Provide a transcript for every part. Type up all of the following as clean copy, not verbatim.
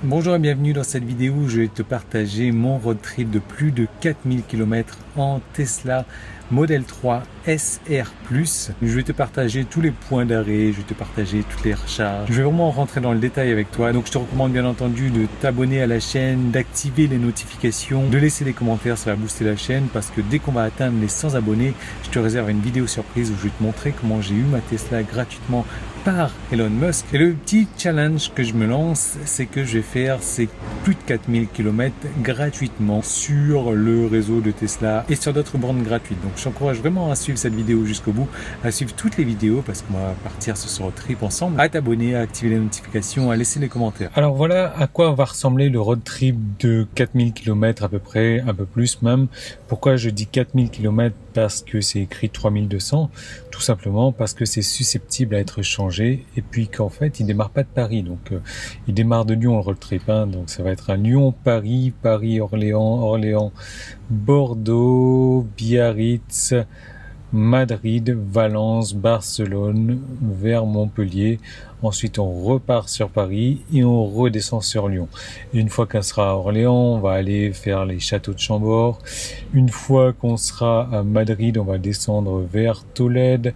Bonjour et bienvenue dans cette vidéo où je vais te partager mon road trip de plus de 4000 km en Tesla Model 3 SR+. Je vais te partager tous les points d'arrêt, je vais te partager toutes les recharges. Je vais vraiment rentrer dans le détail avec toi. Donc je te recommande bien entendu de t'abonner à la chaîne, d'activer les notifications, de laisser des commentaires, ça va booster la chaîne parce que dès qu'on va atteindre les 100 abonnés, je te réserve une vidéo surprise où je vais te montrer comment j'ai eu ma Tesla gratuitement par Elon Musk. Et le petit challenge que je me lance, c'est que je vais faire ces plus de 4000 km gratuitement sur le réseau de Tesla et sur d'autres bornes gratuites. Donc je t'encourage vraiment à suivre cette vidéo jusqu'au bout, à suivre toutes les vidéos parce qu'on va partir sur ce road trip ensemble, à t'abonner, à activer les notifications, à laisser des commentaires. Alors voilà à quoi va ressembler le road trip de 4000 km à peu près, un peu plus même. Pourquoi je dis 4000 km? Parce que c'est écrit 3200, tout simplement parce que c'est susceptible à être changé et puis qu'en fait il démarre pas de Paris, donc il démarre de Lyon le road trip, donc ça va être un Lyon-Paris, Paris-Orléans, Orléans-Bordeaux, Biarritz, Madrid, Valence, Barcelone, vers Montpellier. Ensuite, on repart sur Paris et on redescend sur Lyon. Et une fois qu'on sera à Orléans, on va aller faire les châteaux de Chambord. Une fois qu'on sera à Madrid, on va descendre vers Tolède.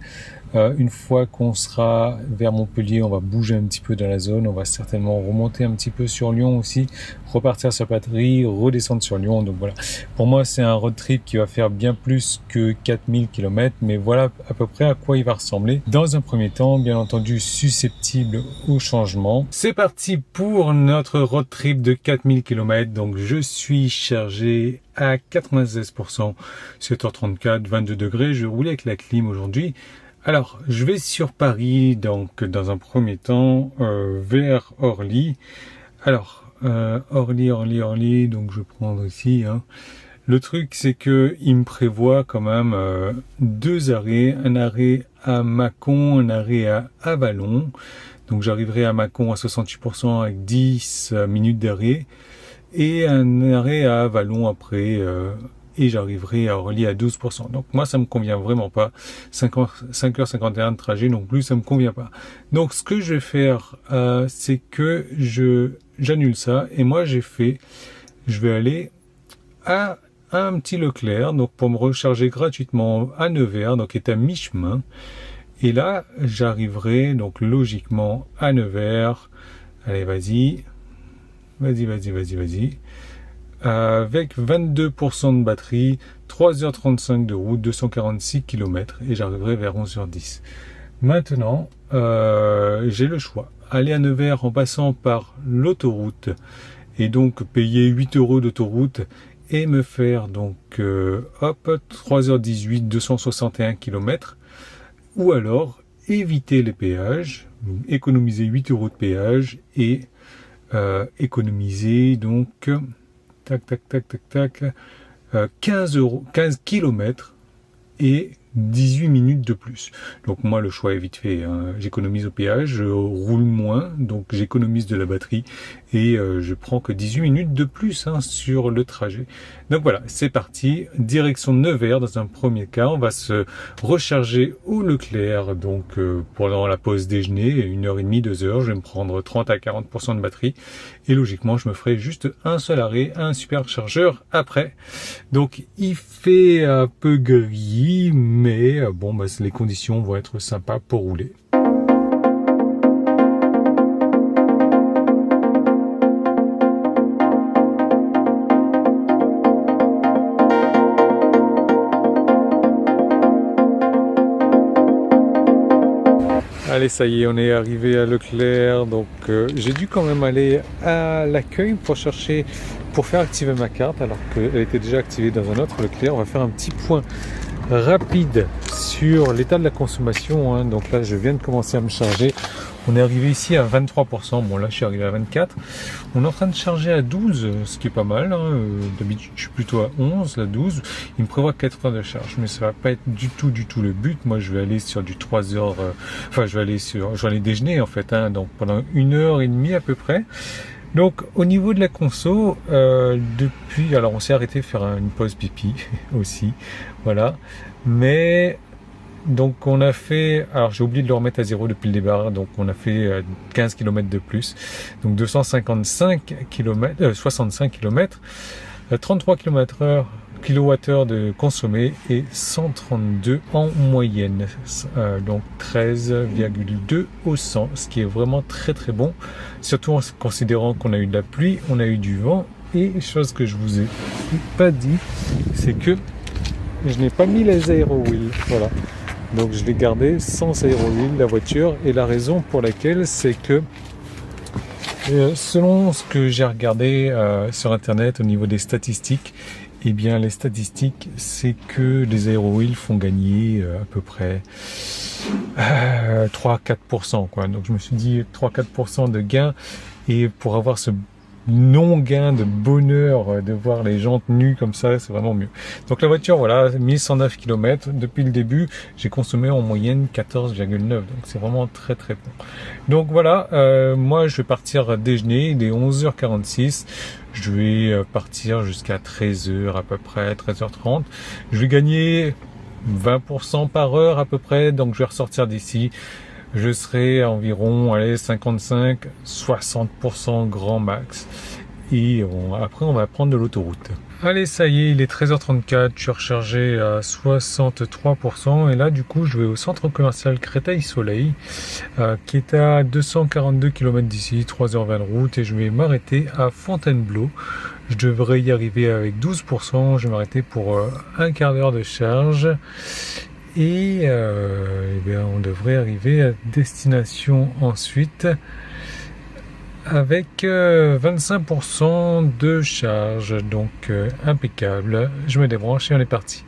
Une fois qu'on sera vers Montpellier, on va bouger un petit peu dans la zone. On va certainement remonter un petit peu sur Lyon aussi, repartir sur Paris, redescendre sur Lyon. Donc voilà, pour moi, c'est un road trip qui va faire bien plus que 4000 km, mais voilà à peu près à quoi il va ressembler. Dans un premier temps, bien entendu, susceptible au changement. C'est parti pour notre road trip de 4000 km. Donc je suis chargé à 96%, 7h34, 22 degrés. Je vais rouler avec la clim aujourd'hui. Alors, je vais sur Paris, donc dans un premier temps, vers Orly. Alors, Orly, donc je vais prendre ici. Le truc, c'est que il me prévoit quand même deux arrêts, un arrêt à Mâcon, un arrêt à Avallon. Donc j'arriverai à Mâcon à 68% avec 10 minutes d'arrêt et un arrêt à Avallon après. Et j'arriverai à Orly à 12%. Donc moi, ça me convient vraiment pas. 5h51 de trajet non plus, ça me convient pas. Donc ce que je vais faire, c'est que j'annule ça. Et moi, je vais aller à un petit Leclerc, donc pour me recharger gratuitement à Nevers, donc qui est à mi-chemin. Et là, j'arriverai donc logiquement à Nevers. Allez, vas-y. Avec 22% de batterie, 3h35 de route, 246 km et j'arriverai vers 11h10. Maintenant, j'ai le choix. Aller à Nevers en passant par l'autoroute et donc payer 8 € d'autoroute et me faire donc 3h18, 261 km, ou alors éviter les péages, économiser 8 € de péage et économiser donc 15 km et 18 minutes de plus. Donc moi, le choix est vite fait. J'économise au péage, je roule moins, donc j'économise de la batterie et je prends que 18 minutes de plus sur le trajet. Donc voilà, c'est parti. Direction Nevers dans un premier cas. On va se recharger au Leclerc donc pendant la pause déjeuner, 1h30, 2h. Je vais me prendre 30 à 40% de batterie et logiquement, je me ferai juste un seul arrêt, un superchargeur après. Donc il fait un peu gris, mais bon, les conditions vont être sympas pour rouler. Allez, ça y est, on est arrivé à Leclerc. Donc j'ai dû quand même aller à l'accueil pour faire activer ma carte alors qu'elle était déjà activée dans un autre Leclerc. On va faire un petit point rapide sur l'état de la consommation. Donc là, je viens de commencer à me charger. On est arrivé ici à 23%. Bon, là, je suis arrivé à 24. On est en train de charger à 12, ce qui est pas mal. D'habitude, je suis plutôt à 11, là 12. Il me prévoit 4 heures de charge, mais ça va pas être du tout le but. Moi, je vais aller sur du 3 heures. Je vais aller déjeuner en fait. Donc pendant 1h30 à peu près. Donc au niveau de la conso, alors on s'est arrêté faire une pause pipi aussi, voilà. Mais Donc on a fait, alors j'ai oublié de le remettre à zéro depuis le départ, donc on a fait 15 km de plus, donc 255 km, 65 km, 33 km/h, kWh de consommé et 132 en moyenne, donc 13,2 au 100, ce qui est vraiment très très bon, surtout en considérant qu'on a eu de la pluie, on a eu du vent, et chose que je vous ai pas dit, c'est que je n'ai pas mis les aéro-wheels, voilà. Donc je l'ai gardé sans aéro-wheel la voiture, et la raison pour laquelle c'est que selon ce que j'ai regardé sur internet au niveau des statistiques, eh bien les statistiques c'est que les aéro-wheels font gagner à peu près 3-4%, quoi. Donc je me suis dit 3-4% de gain, et pour avoir ce non-gain de bonheur de voir les jantes nues comme ça, c'est vraiment mieux. Donc la voiture, voilà, 1109 km. Depuis le début, j'ai consommé en moyenne 14,9. Donc c'est vraiment très très bon. Donc voilà, moi je vais partir déjeuner, il est 11h46. Je vais partir jusqu'à 13h à peu près, 13h30. Je vais gagner 20% par heure à peu près, donc je vais ressortir d'ici. Je serai à environ 55-60% grand max. Et après, on va prendre de l'autoroute. Allez, ça y est, il est 13h34. Je suis rechargé à 63%. Et là, du coup, je vais au centre commercial Créteil-Soleil, qui est à 242 km d'ici, 3h20 de route. Et je vais m'arrêter à Fontainebleau. Je devrais y arriver avec 12%. Je vais m'arrêter pour un quart d'heure de charge. Et bien, on devrait arriver à destination ensuite avec 25% de charge, donc impeccable. Je me débranche et on est parti.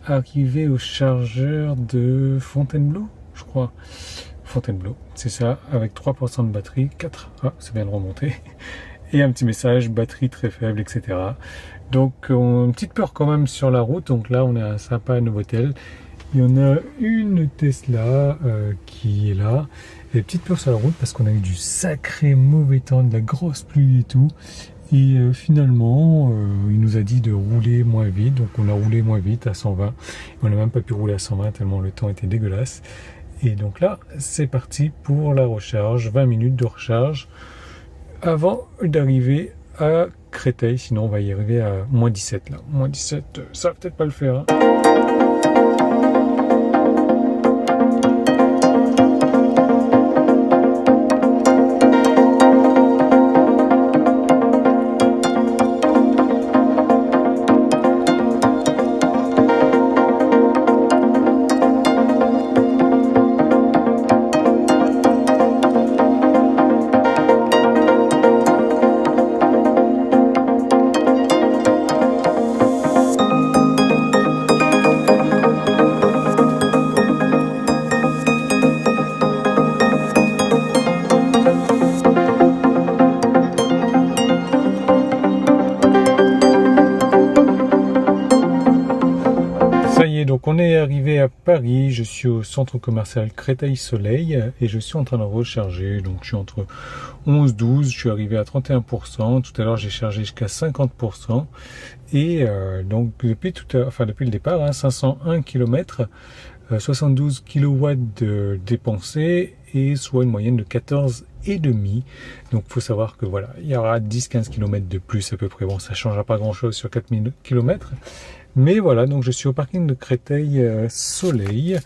Arrivé au chargeur de Fontainebleau, je crois. Fontainebleau, c'est ça, avec 3% de batterie, 4, c'est bien de remonter, et un petit message, batterie très faible, etc. Donc, une petite peur quand même sur la route, donc là, on a un sympa Novotel. Il y en a une Tesla qui est là, et petite peur sur la route parce qu'on a eu du sacré mauvais temps, de la grosse pluie et tout. Et finalement, il nous a dit de rouler moins vite, donc on a roulé moins vite à 120. On n'a même pas pu rouler à 120 tellement le temps était dégueulasse. Et donc là, c'est parti pour la recharge, 20 minutes de recharge avant d'arriver à Créteil, sinon on va y arriver à moins 17 là. Moins 17, ça va peut-être pas le faire, hein. Donc on est arrivé à Paris, je suis au centre commercial Créteil-Soleil et je suis en train de recharger, donc je suis entre 11-12, je suis arrivé à 31%, tout à l'heure j'ai chargé jusqu'à 50% et donc depuis le départ, 501 km, 72 kW de dépensés et soit une moyenne de 14,5. Donc il faut savoir que voilà, il y aura 10-15 km de plus à peu près, bon ça ne changera pas grand chose sur 4000 km. Mais voilà, donc je suis au parking de Créteil Soleil.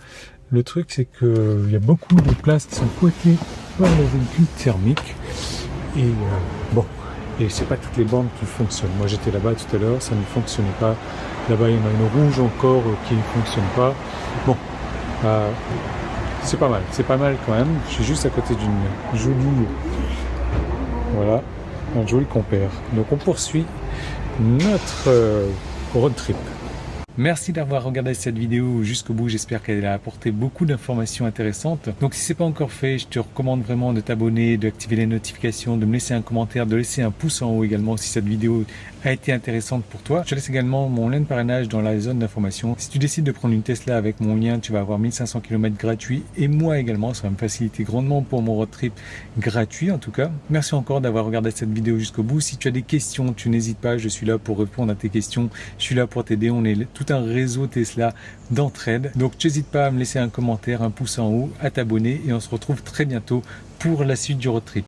Le truc, c'est qu'il y a beaucoup de places qui sont coiffées par les véhicules thermiques. Et bon, et c'est pas toutes les bandes qui fonctionnent. Moi, j'étais là-bas tout à l'heure, ça ne fonctionnait pas. Là-bas, il y en a une rouge encore qui ne fonctionne pas. Bon, c'est pas mal quand même. Je suis juste à côté d'une jolie, voilà, un joli compère. Donc on poursuit notre road trip. Merci d'avoir regardé cette vidéo jusqu'au bout, j'espère qu'elle a apporté beaucoup d'informations intéressantes. Donc si ce n'est pas encore fait, je te recommande vraiment de t'abonner, d'activer les notifications, de me laisser un commentaire, de laisser un pouce en haut également si cette vidéo a été intéressante pour toi. Je te laisse également mon lien de parrainage dans la zone d'information. Si tu décides de prendre une Tesla avec mon lien, tu vas avoir 1500 km gratuits et moi également, ça va me faciliter grandement pour mon road trip gratuit en tout cas. Merci encore d'avoir regardé cette vidéo jusqu'au bout. Si tu as des questions, tu n'hésites pas, je suis là pour répondre à tes questions. Je suis là pour t'aider. On est tout un réseau Tesla d'entraide. Donc n'hésite pas à me laisser un commentaire, un pouce en haut, à t'abonner et on se retrouve très bientôt pour la suite du road trip.